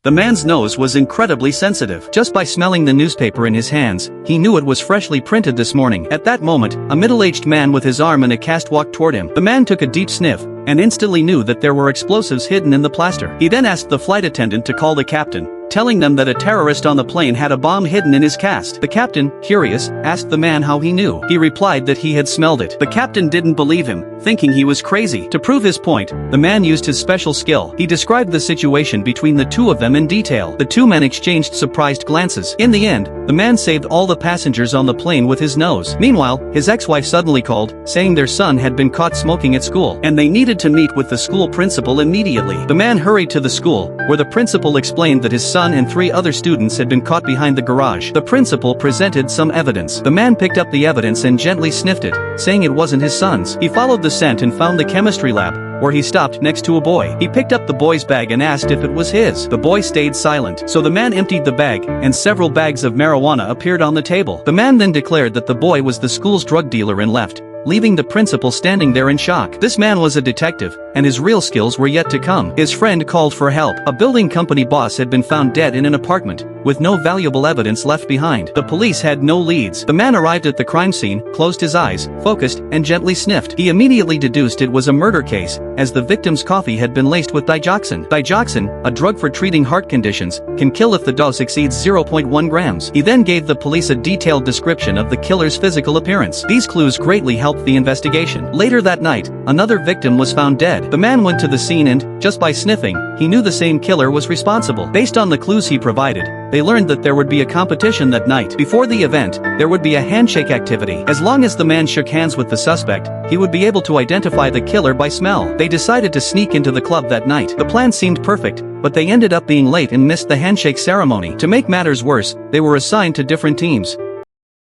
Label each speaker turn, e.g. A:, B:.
A: The man's nose was incredibly sensitive. Just by smelling the newspaper in his hands, he knew it was freshly printed this morning. At that moment, a middle-aged man with his arm in a cast walked toward him. The man took a deep sniff, and instantly knew that there were explosives hidden in the plaster. He then asked the flight attendant to call the captain, telling them that a terrorist on the plane had a bomb hidden in his cast. The captain, curious, asked the man how he knew. He replied that he had smelled it. The captain didn't believe him, thinking he was crazy. To prove his point, the man used his special skill. He described the situation between the two of them in detail. The two men exchanged surprised glances. In the end, the man saved all the passengers on the plane with his nose. Meanwhile, his ex-wife suddenly called, saying their son had been caught smoking at school, and they needed to meet with the school principal immediately. The man hurried to the school, where the principal explained that his son and 3 other students had been caught behind the garage. The principal presented some evidence. The man picked up the evidence and gently sniffed it, saying it wasn't his son's. He followed the scent and found the chemistry lab, where he stopped next to a boy. He picked up the boy's bag and asked if it was his. The boy stayed silent, so the man emptied the bag, and several bags of marijuana appeared on the table. The man then declared that the boy was the school's drug dealer and left, leaving the principal standing there in shock. This man was a detective, and his real skills were yet to come. His friend called for help. A building company boss had been found dead in an apartment, with no valuable evidence left behind. The police had no leads. The man arrived at the crime scene, closed his eyes, focused, and gently sniffed. He immediately deduced it was a murder case, as the victim's coffee had been laced with digoxin. Digoxin, a drug for treating heart conditions, can kill if the dose exceeds 0.1 grams. He then gave the police a detailed description of the killer's physical appearance. These clues greatly helped the investigation. Later that night, another victim was found dead. The man went to the scene and, just by sniffing, he knew the same killer was responsible. Based on the clues he provided, they learned that there would be a competition that night. Before the event, there would be a handshake activity. As long as the man shook hands with the suspect, he would be able to identify the killer by smell. They decided to sneak into the club that night. The plan seemed perfect, but they ended up being late and missed the handshake ceremony. To make matters worse, they were assigned to different teams.